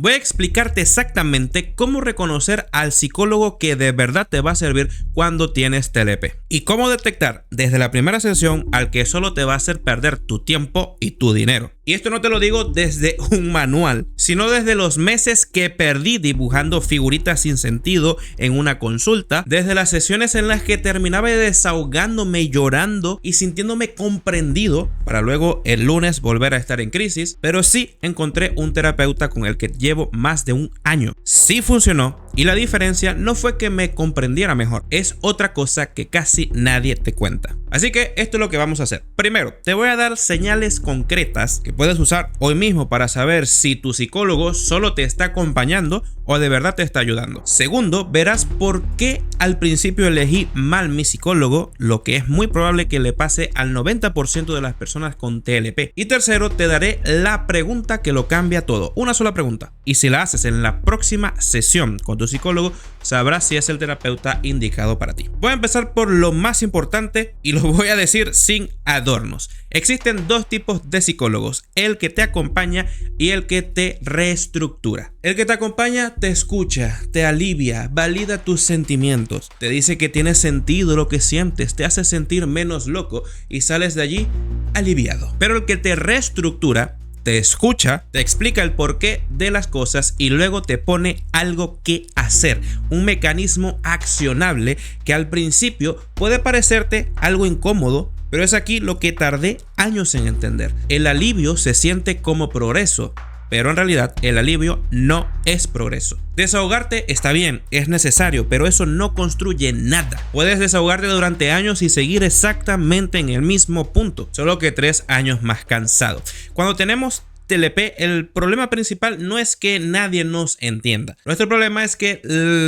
voy a explicarte exactamente cómo reconocer al psicólogo que de verdad te va a servir cuando tienes TLP y cómo detectar desde la primera sesión al que solo te va a hacer perder tu tiempo y tu dinero. Y esto no te lo digo desde un manual, sino desde los meses que perdí dibujando figuritas sin sentido en una consulta, desde las sesiones en las que terminaba desahogándome, llorando y sintiéndome comprendido para luego el lunes volver a estar en crisis. Pero sí encontré un terapeuta con el que llevo más de un año. Sí funcionó y la diferencia no fue que me comprendiera mejor, es otra cosa que casi nadie te cuenta. Así que esto es lo que vamos a hacer. Primero, te voy a dar señales concretas que puedes usar hoy mismo para saber si tu psicólogo solo te está acompañando o de verdad te está ayudando. Segundo, verás por qué al principio elegí mal mi psicólogo, lo que es muy probable que le pase al 90% de las personas con TLP. Y tercero, te daré la pregunta que lo cambia todo, una sola pregunta. Y si la haces en la próxima sesión con tu psicólogo, sabrás si es el terapeuta indicado para ti. Voy a empezar por lo más importante y lo voy a decir sin adornos. Existen dos tipos de psicólogos, el que te acompaña y el que te reestructura. El que te acompaña te escucha, te alivia, valida tus sentimientos, te dice que tiene sentido lo que sientes, te hace sentir menos loco y sales de allí aliviado. Pero el que te reestructura te escucha, te explica el porqué de las cosas y luego te pone algo que hacer, un mecanismo accionable que al principio puede parecerte algo incómodo, pero es aquí lo que tardé años en entender. El alivio se siente como progreso, pero en realidad el alivio no es progreso. Desahogarte está bien, es necesario, pero eso no construye nada. Puedes desahogarte durante años y seguir exactamente en el mismo punto, solo que 3 años más cansado. Cuando tenemos TLP, el problema principal no es que nadie nos entienda. Nuestro problema es que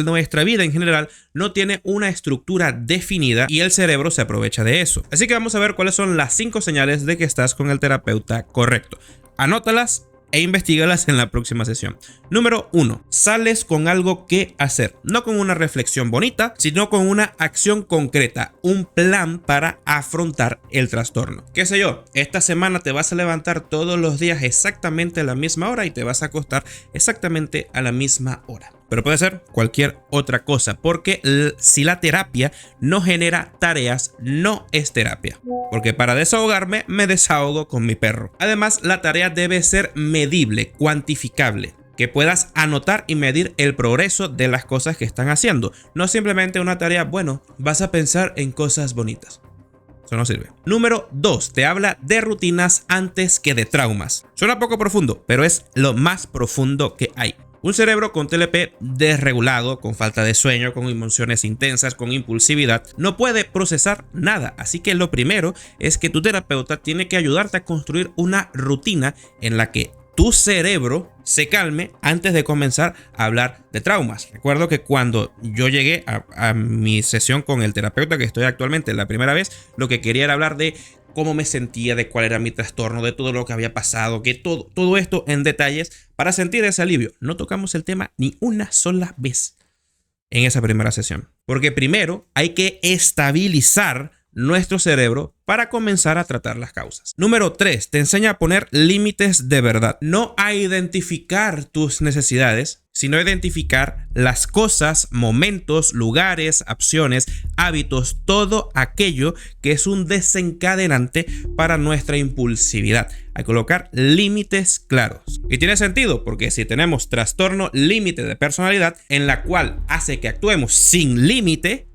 nuestra vida en general no tiene una estructura definida y el cerebro se aprovecha de eso. Así que vamos a ver cuáles son las 5 señales de que estás con el terapeuta correcto. Anótalas e investígalas en la próxima sesión. Número 1. Sales con algo que hacer, no con una reflexión bonita, sino con una acción concreta, un plan para afrontar el trastorno. ¿Qué sé yo? Esta semana te vas a levantar todos los días exactamente a la misma hora y te vas a acostar exactamente a la misma hora. Pero puede ser cualquier otra cosa, porque si la terapia no genera tareas, no es terapia. Porque para desahogarme, me desahogo con mi perro. Además, la tarea debe ser medible, cuantificable, que puedas anotar y medir el progreso de las cosas que están haciendo. No simplemente una tarea, bueno, vas a pensar en cosas bonitas. Eso no sirve. Número 2. Te habla de rutinas antes que de traumas. Suena poco profundo, pero es lo más profundo que hay. Un cerebro con TLP desregulado, con falta de sueño, con emociones intensas, con impulsividad, no puede procesar nada. Así que lo primero es que tu terapeuta tiene que ayudarte a construir una rutina en la que tu cerebro se calme antes de comenzar a hablar de traumas. Recuerdo que cuando yo llegué a mi sesión con el terapeuta que estoy actualmente la primera vez, lo que quería era hablar de cómo me sentía, de cuál era mi trastorno, de todo lo que había pasado, que todo esto en detalles para sentir ese alivio. No tocamos el tema ni una sola vez en esa primera sesión, porque primero hay que estabilizar nuestro cerebro para comenzar a tratar las causas. Número 3, te enseña a poner límites de verdad, no a identificar tus necesidades, sino a identificar las cosas, momentos, lugares, acciones, hábitos, todo aquello que es un desencadenante para nuestra impulsividad. A colocar límites claros. Y tiene sentido porque si tenemos trastorno límite de personalidad en la cual hace que actuemos sin límite,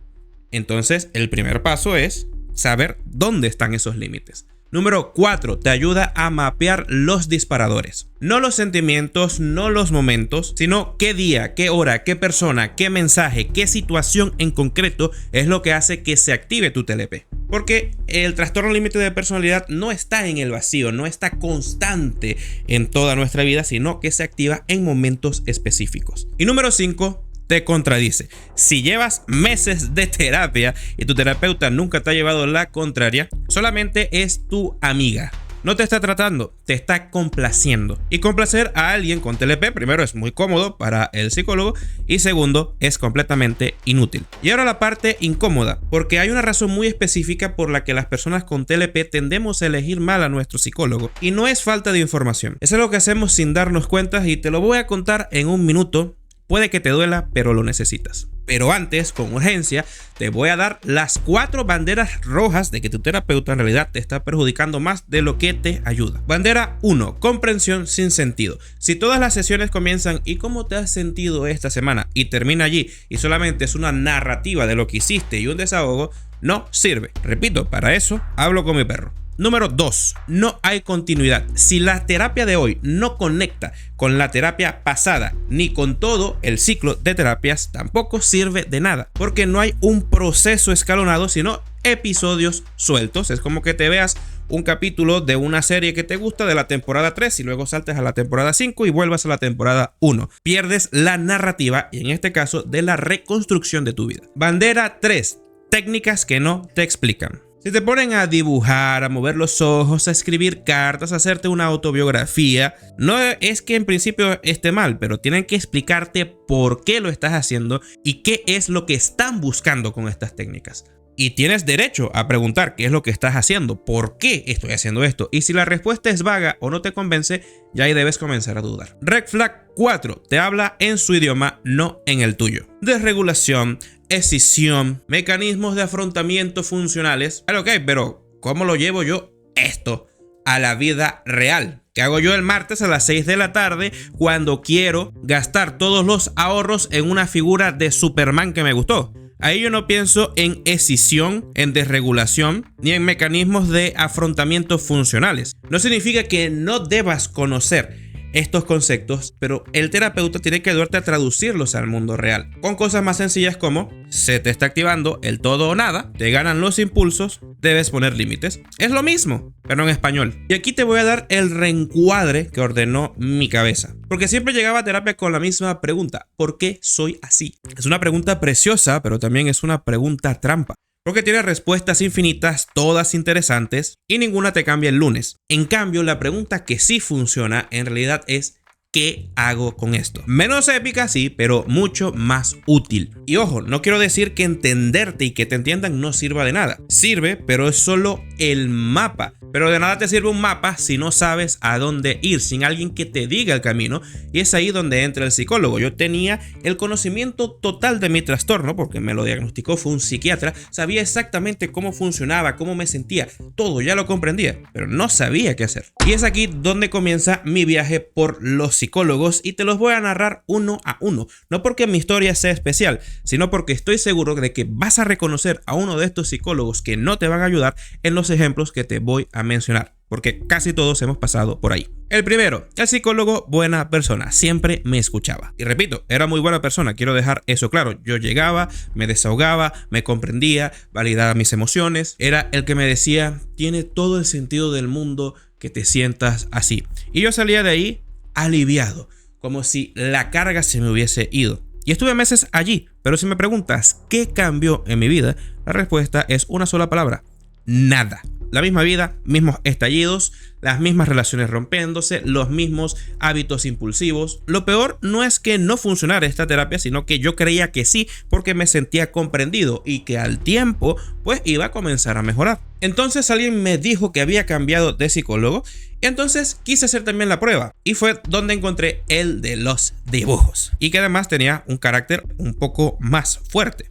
entonces el primer paso es saber dónde están esos límites. Número 4, te ayuda a mapear los disparadores. No los sentimientos, no los momentos, sino qué día, qué hora, qué persona, qué mensaje, qué situación en concreto es lo que hace que se active tu TLP. Porque el trastorno límite de personalidad no está en el vacío, no está constante en toda nuestra vida, sino que se activa en momentos específicos. Y número 5, te contradice. Si llevas meses de terapia y tu terapeuta nunca te ha llevado la contraria, solamente es tu amiga. No te está tratando, te está complaciendo. Y complacer a alguien con TLP, primero, es muy cómodo para el psicólogo y segundo, es completamente inútil. Y ahora la parte incómoda, porque hay una razón muy específica por la que las personas con TLP tendemos a elegir mal a nuestro psicólogo. Y no es falta de información, es algo que hacemos sin darnos cuenta y te lo voy a contar en un minuto. Puede que te duela, pero lo necesitas. Pero antes, con urgencia, te voy a dar las 4 banderas rojas de que tu terapeuta en realidad te está perjudicando más de lo que te ayuda. Bandera 1. Comprensión sin sentido. Si todas las sesiones comienzan ¿y cómo te has sentido esta semana? Y termina allí y solamente es una narrativa de lo que hiciste y un desahogo, no sirve. Repito, para eso hablo con mi perro. Número 2. No hay continuidad. Si la terapia de hoy no conecta con la terapia pasada ni con todo el ciclo de terapias, tampoco sirve de nada, porque no hay un proceso escalonado, sino episodios sueltos. Es como que te veas un capítulo de una serie que te gusta de la temporada 3 y luego saltes a la temporada 5 y vuelvas a la temporada 1. Pierdes la narrativa y en este caso de la reconstrucción de tu vida. Bandera 3. Técnicas que no te explican. Si te ponen a dibujar, a mover los ojos, a escribir cartas, a hacerte una autobiografía, no es que en principio esté mal, pero tienen que explicarte por qué lo estás haciendo y qué es lo que están buscando con estas técnicas. Y tienes derecho a preguntar qué es lo que estás haciendo, por qué estoy haciendo esto. Y si la respuesta es vaga o no te convence, ya ahí debes comenzar a dudar. Red flag 4. Te habla en su idioma, no en el tuyo. Desregulación, escisión, mecanismos de afrontamiento funcionales. Ok, pero ¿cómo lo llevo yo esto a la vida real? ¿Qué hago yo el martes a las 6 de la tarde cuando quiero gastar todos los ahorros en una figura de Superman que me gustó? Ahí yo no pienso en escisión, en desregulación, ni en mecanismos de afrontamiento funcionales. No significa que no debas conocer estos conceptos, pero el terapeuta tiene que ayudarte a traducirlos al mundo real, con cosas más sencillas como se te está activando el todo o nada, te ganan los impulsos, debes poner límites. Es lo mismo, pero en español. Y aquí te voy a dar el reencuadre que ordenó mi cabeza, porque siempre llegaba a terapia con la misma pregunta: ¿por qué soy así? Es una pregunta preciosa, pero también es una pregunta trampa, porque tiene respuestas infinitas, todas interesantes, y ninguna te cambia el lunes. En cambio, la pregunta que sí funciona en realidad es: ¿qué hago con esto? Menos épica, sí, pero mucho más útil. Y ojo, no quiero decir que entenderte y que te entiendan no sirva de nada. Sirve, pero es solo el mapa. Pero de nada te sirve un mapa si no sabes a dónde ir, sin alguien que te diga el camino. Y es ahí donde entra el psicólogo. Yo tenía el conocimiento total de mi trastorno, porque me lo diagnosticó, fue un psiquiatra. Sabía exactamente cómo funcionaba, cómo me sentía. Todo ya lo comprendía, pero no sabía qué hacer. Y es aquí donde comienza mi viaje por los psicólogos, y te los voy a narrar uno a uno. No porque mi historia sea especial, sino porque estoy seguro de que vas a reconocer a uno de estos psicólogos que no te van a ayudar en los ejemplos que te voy a mencionar, porque casi todos hemos pasado por ahí. El primero, el psicólogo, buena persona, siempre me escuchaba. Y repito, era muy buena persona, quiero dejar eso claro. Yo llegaba, me desahogaba, me comprendía, validaba mis emociones. Era el que me decía: tiene todo el sentido del mundo que te sientas así. Y yo salía de ahí aliviado, como si la carga se me hubiese ido. Y estuve meses allí, pero si me preguntas ¿qué cambió en mi vida? La respuesta es una sola palabra: nada. La misma vida, mismos estallidos, las mismas relaciones rompiéndose, los mismos hábitos impulsivos. Lo peor no es que no funcionara esta terapia, sino que yo creía que sí, porque me sentía comprendido y que al tiempo pues iba a comenzar a mejorar. Entonces alguien me dijo que había cambiado de psicólogo, y entonces quise hacer también la prueba, y fue donde encontré el de los dibujos, y que además tenía un carácter un poco más fuerte.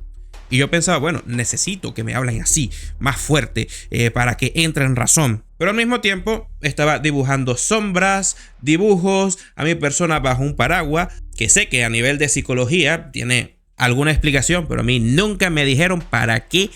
Y yo pensaba, bueno, necesito que me hablen así, más fuerte, para que entre en razón. Pero al mismo tiempo estaba dibujando sombras, dibujos a mi persona bajo un paraguas, que sé que a nivel de psicología tiene alguna explicación, pero a mí nunca me dijeron para qué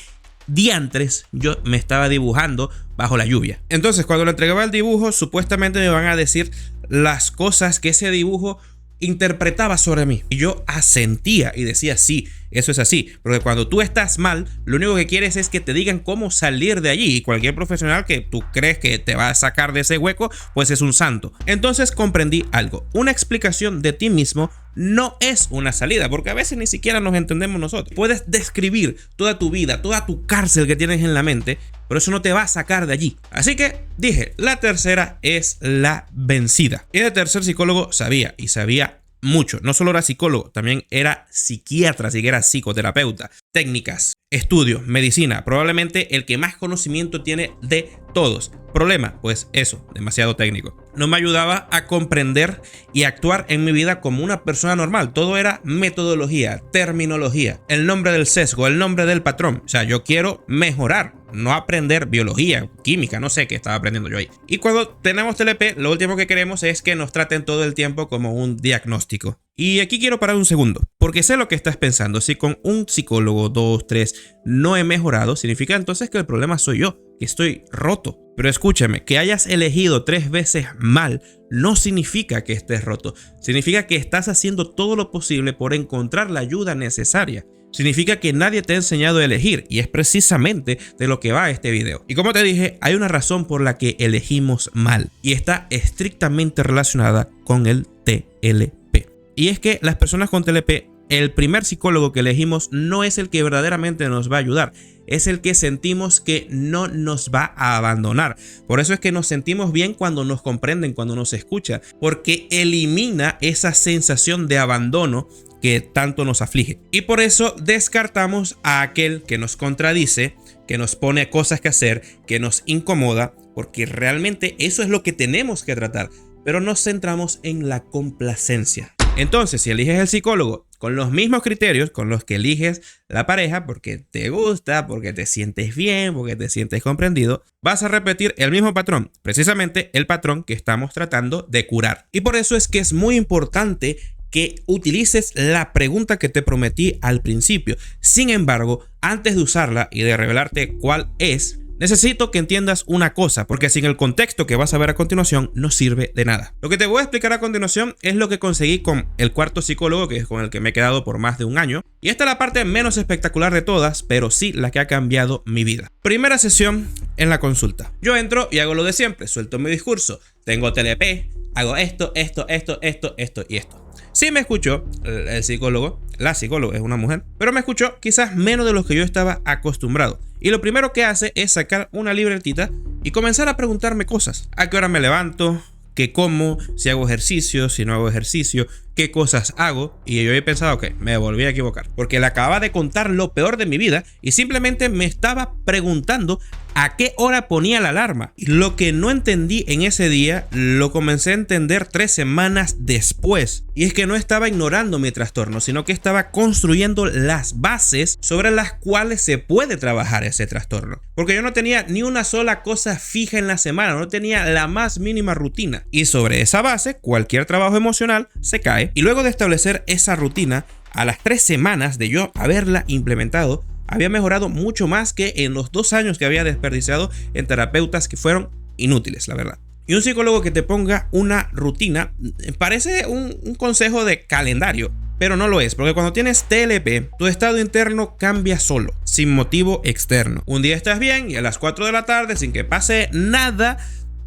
diantres yo me estaba dibujando bajo la lluvia. Entonces, cuando le entregaba el dibujo, supuestamente me van a decir las cosas que ese dibujo interpretaba sobre mí, y yo asentía y decía: sí, eso es así, porque cuando tú estás mal, lo único que quieres es que te digan cómo salir de allí, y cualquier profesional que tú crees que te va a sacar de ese hueco, pues es un santo. Entonces comprendí algo: una explicación de ti mismo no es una salida, porque a veces ni siquiera nos entendemos nosotros. Puedes describir toda tu vida, toda tu cárcel que tienes en la mente, pero eso no te va a sacar de allí. Así que dije, la tercera es la vencida. Y el tercer psicólogo sabía, y sabía mucho. No solo era psicólogo, también era psiquiatra, así que era psicoterapeuta. Técnicas, estudios, medicina, probablemente el que más conocimiento tiene de todos. Problema, pues eso, demasiado técnico. No me ayudaba a comprender y actuar en mi vida como una persona normal. Todo era metodología, terminología, el nombre del sesgo, el nombre del patrón. O sea, yo quiero mejorar, no aprender biología, química, no sé qué estaba aprendiendo yo ahí. Y cuando tenemos TLP, lo último que queremos es que nos traten todo el tiempo como un diagnóstico. Y aquí quiero parar un segundo, porque sé lo que estás pensando. Si con un psicólogo, 2, 3, no he mejorado, significa entonces que el problema soy yo, que estoy roto. Pero escúchame, que hayas elegido 3 veces mal no significa que estés roto. Significa que estás haciendo todo lo posible por encontrar la ayuda necesaria. Significa que nadie te ha enseñado a elegir, y es precisamente de lo que va este video. Y como te dije, hay una razón por la que elegimos mal, y está estrictamente relacionada con el TLP. Y es que las personas con TLP, el primer psicólogo que elegimos no es el que verdaderamente nos va a ayudar, es el que sentimos que no nos va a abandonar. Por eso es que nos sentimos bien cuando nos comprenden, cuando nos escucha, porque elimina esa sensación de abandono que tanto nos aflige. Y por eso descartamos a aquel que nos contradice, que nos pone cosas que hacer, que nos incomoda, porque realmente eso es lo que tenemos que tratar, pero nos centramos en la complacencia. Entonces, si eliges el psicólogo con los mismos criterios con los que eliges la pareja, porque te gusta, porque te sientes bien, porque te sientes comprendido, vas a repetir el mismo patrón, precisamente el patrón que estamos tratando de curar. Y por eso es que es muy importante que utilices la pregunta que te prometí al principio. Sin embargo, antes de usarla y de revelarte cuál es, necesito que entiendas una cosa, porque sin el contexto que vas a ver a continuación no sirve de nada. Lo que te voy a explicar a continuación es lo que conseguí con el cuarto psicólogo, que es con el que me he quedado por más de un año. Y esta es la parte menos espectacular de todas, pero sí la que ha cambiado mi vida. Primera sesión en la consulta. Yo entro y hago lo de siempre, suelto mi discurso. Tengo TLP, hago esto y esto. Sí me escuchó el psicólogo, la psicóloga es una mujer, pero me escuchó quizás menos de lo que yo estaba acostumbrado. Y lo primero que hace es sacar una libretita y comenzar a preguntarme cosas. ¿A qué hora me levanto? ¿Qué como? ¿Si hago ejercicio? ¿Si no hago ejercicio? ¿Qué cosas hago? Y yo he pensado, ok, me volví a equivocar, porque le acababa de contar lo peor de mi vida y simplemente me estaba preguntando a qué hora ponía la alarma. Y lo que no entendí en ese día, lo comencé a entender 3 semanas después. Y es que no estaba ignorando mi trastorno, sino que estaba construyendo las bases sobre las cuales se puede trabajar ese trastorno. Porque yo no tenía ni una sola cosa fija en la semana, no tenía la más mínima rutina. Y sobre esa base, cualquier trabajo emocional se cae. Y luego de establecer esa rutina, a las 3 semanas de yo haberla implementado, había mejorado mucho más que en los 2 años que había desperdiciado en terapeutas que fueron inútiles, la verdad. Y un psicólogo que te ponga una rutina parece un consejo de calendario, pero no lo es, porque cuando tienes TLP, tu estado interno cambia solo, sin motivo externo. Un día estás bien y a las 4 de la tarde, sin que pase nada,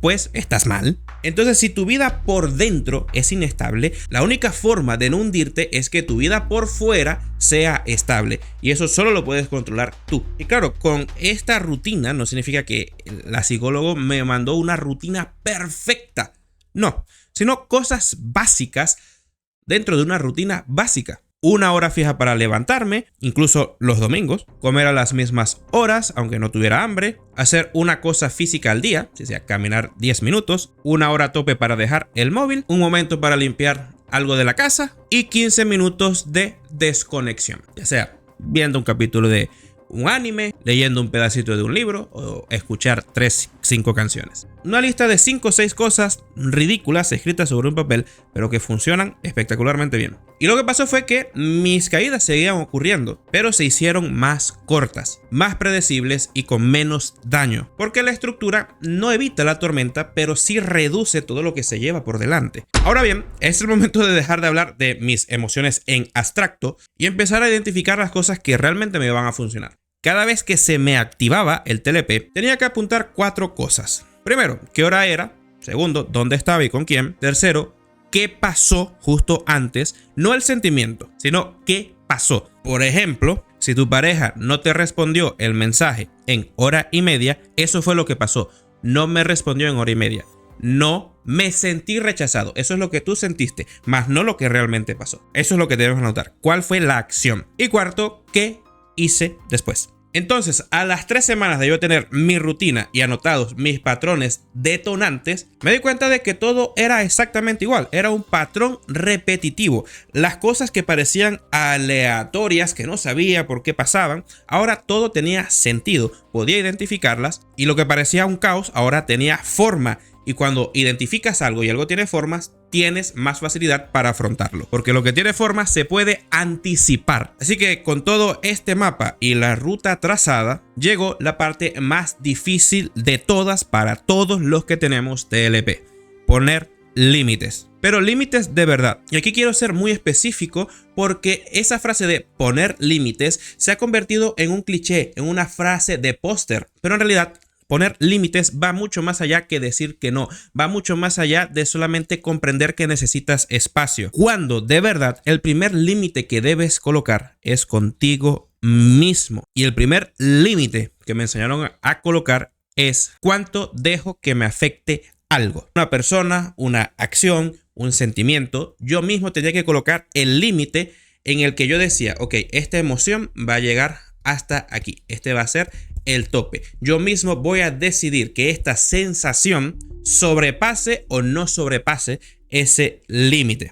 pues estás mal. Entonces, si tu vida por dentro es inestable, la única forma de no hundirte es que tu vida por fuera sea estable, y eso solo lo puedes controlar tú. Y claro, con esta rutina no significa que la psicóloga me mandó una rutina perfecta, no, sino cosas básicas dentro de una rutina básica. 1 hora fija para levantarme, incluso los domingos, comer a las mismas horas, aunque no tuviera hambre, hacer una cosa física al día, o sea, caminar 10 minutos, 1 hora tope para dejar el móvil, un momento para limpiar algo de la casa y 15 minutos de desconexión, ya sea viendo un capítulo de un anime, leyendo un pedacito de un libro o escuchar 3-5 canciones. Una lista de 5 o 6 cosas ridículas escritas sobre un papel, pero que funcionan espectacularmente bien. Y lo que pasó fue que mis caídas seguían ocurriendo, pero se hicieron más cortas, más predecibles y con menos daño, porque la estructura no evita la tormenta, pero sí reduce todo lo que se lleva por delante. Ahora bien, es el momento de dejar de hablar de mis emociones en abstracto y empezar a identificar las cosas que realmente me van a funcionar. Cada vez que se me activaba el TLP, tenía que apuntar 4 cosas. Primero, ¿qué hora era? Segundo, ¿dónde estaba y con quién? Tercero, ¿qué pasó justo antes? No el sentimiento, sino ¿qué pasó? Por ejemplo, Si tu pareja no te respondió el mensaje en hora y media, eso fue lo que pasó. No me respondió en hora y media. No me sentí rechazado. Eso es lo que tú sentiste, más no lo que realmente pasó. Eso es lo que debemos anotar. ¿Cuál fue la acción? Y cuarto, ¿qué hice después? Entonces, a las 3 semanas de yo tener mi rutina y anotados mis patrones detonantes, me di cuenta de que todo era exactamente igual. Era un patrón repetitivo. Las cosas que parecían aleatorias, que no sabía por qué pasaban, ahora todo tenía sentido. Podía identificarlas y lo que parecía un caos ahora tenía forma. Y cuando identificas algo y algo tiene formas, tienes más facilidad para afrontarlo. Porque lo que tiene formas se puede anticipar. Así que con todo este mapa y la ruta trazada, llegó la parte más difícil de todas para todos los que tenemos TLP. Poner límites. Pero límites de verdad. Y aquí quiero ser muy específico porque esa frase de poner límites se ha convertido en un cliché, en una frase de póster. Pero en realidad, poner límites va mucho más allá que decir que no, va mucho más allá de solamente comprender que necesitas espacio. Cuando de verdad el primer límite que debes colocar es contigo mismo. Y el primer límite que me enseñaron a colocar es cuánto dejo que me afecte algo. Una persona, una acción, un sentimiento. Yo mismo tenía que colocar el límite en el que yo decía, ok, esta emoción va a llegar hasta aquí. Este va a ser el tope. Yo mismo voy a decidir que esta sensación sobrepase o no sobrepase ese límite.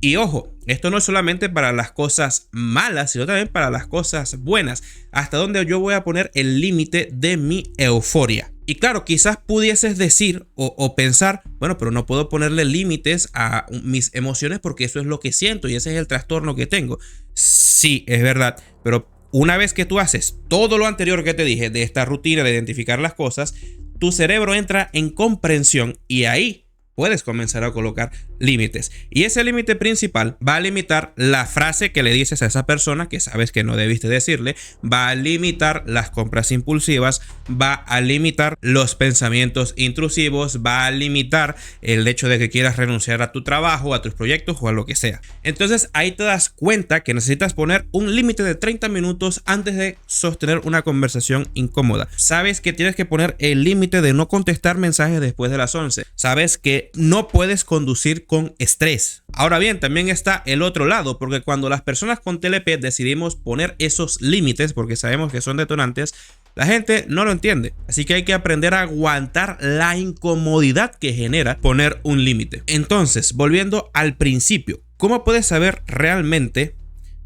Y ojo, esto no es solamente para las cosas malas, sino también para las cosas buenas. Hasta donde yo voy a poner el límite de mi euforia. Y claro, quizás pudieses decir o pensar, bueno, pero no puedo ponerle límites a mis emociones porque eso es lo que siento y ese es el trastorno que tengo. Sí, es verdad, pero una vez que tú haces todo lo anterior que te dije de esta rutina de identificar las cosas, tu cerebro entra en comprensión y ahí puedes comenzar a colocar límites. Y ese límite principal va a limitar la frase que le dices a esa persona que sabes que no debiste decirle, va a limitar las compras impulsivas, va a limitar los pensamientos intrusivos, va a limitar el hecho de que quieras renunciar a tu trabajo, a tus proyectos o a lo que sea. Entonces ahí te das cuenta que necesitas poner un límite de 30 minutos antes de sostener una conversación incómoda. Sabes que tienes que poner el límite de no contestar mensajes después de las 11. Sabes que no puedes conducir con estrés. Ahora bien, también está el otro lado, porque cuando las personas con TLP decidimos poner esos límites, porque sabemos que son detonantes, la gente no lo entiende. Así que hay que aprender a aguantar la incomodidad que genera poner un límite. Entonces, volviendo al principio, ¿cómo puedes saber realmente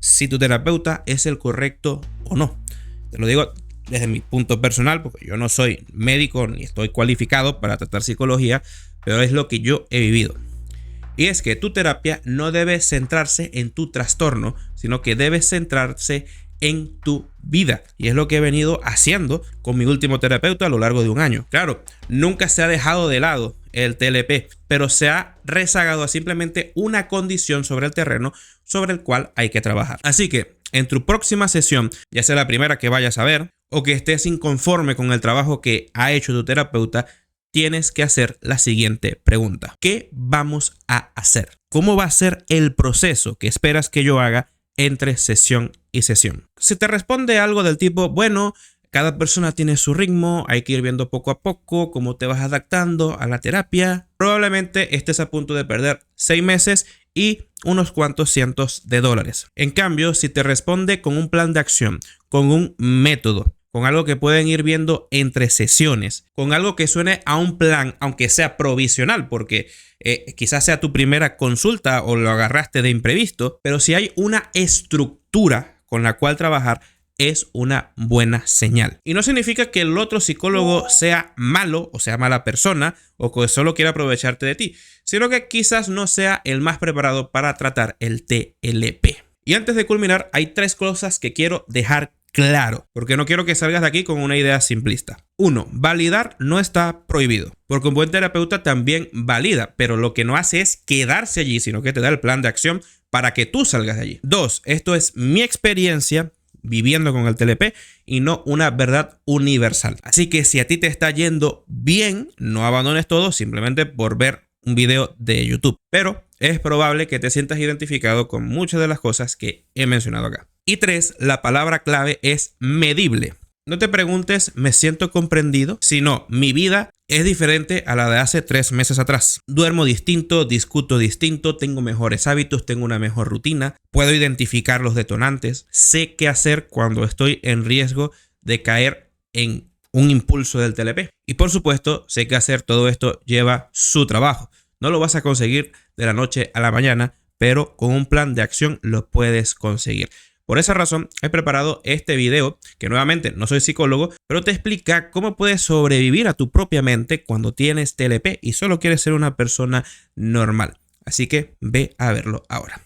si tu terapeuta es el correcto o no? Te lo digo desde mi punto personal, porque yo no soy médico ni estoy cualificado para tratar psicología, pero es lo que yo he vivido. Y es que tu terapia no debe centrarse en tu trastorno, sino que debe centrarse en tu vida. Y es lo que he venido haciendo con mi último terapeuta a lo largo de un año. Claro, nunca se ha dejado de lado el TLP, pero se ha rezagado a simplemente una condición sobre el terreno sobre el cual hay que trabajar. Así que en tu próxima sesión, ya sea la primera que vayas a ver o que estés inconforme con el trabajo que ha hecho tu terapeuta, tienes que hacer la siguiente pregunta. ¿Qué vamos a hacer? ¿Cómo va a ser el proceso que esperas que yo haga entre sesión y sesión? Si te responde algo del tipo, bueno, cada persona tiene su ritmo, hay que ir viendo poco a poco cómo te vas adaptando a la terapia, probablemente estés a punto de perder 6 meses y unos cuantos cientos de dólares. En cambio, si te responde con un plan de acción, con un método, con algo que pueden ir viendo entre sesiones, con algo que suene a un plan, aunque sea provisional, porque quizás sea tu primera consulta o lo agarraste de imprevisto, pero si hay una estructura con la cual trabajar, es una buena señal. Y no significa que el otro psicólogo sea malo o sea mala persona o que solo quiera aprovecharte de ti, sino que quizás no sea el más preparado para tratar el TLP. Y antes de culminar, hay 3 cosas que quiero dejar claro, porque no quiero que salgas de aquí con una idea simplista. 1. Validar no está prohibido, porque un buen terapeuta también valida, pero lo que no hace es quedarse allí, sino que te da el plan de acción para que tú salgas de allí. 2. Esto es mi experiencia viviendo con el TLP y no una verdad universal. Así que si a ti te está yendo bien, no abandones todo simplemente por ver un video de YouTube, pero es probable que te sientas identificado con muchas de las cosas que he mencionado acá. Y 3, la palabra clave es medible. No te preguntes, ¿me siento comprendido? Sino, mi vida es diferente a la de hace 3 meses atrás. Duermo distinto, discuto distinto, tengo mejores hábitos, tengo una mejor rutina, puedo identificar los detonantes, sé qué hacer cuando estoy en riesgo de caer en un impulso del TLP. Y por supuesto, sé que hacer todo esto lleva su trabajo. No lo vas a conseguir de la noche a la mañana, pero con un plan de acción lo puedes conseguir. Por esa razón he preparado este video, que nuevamente no soy psicólogo, pero te explica cómo puedes sobrevivir a tu propia mente cuando tienes TLP y solo quieres ser una persona normal. Así que ve a verlo ahora.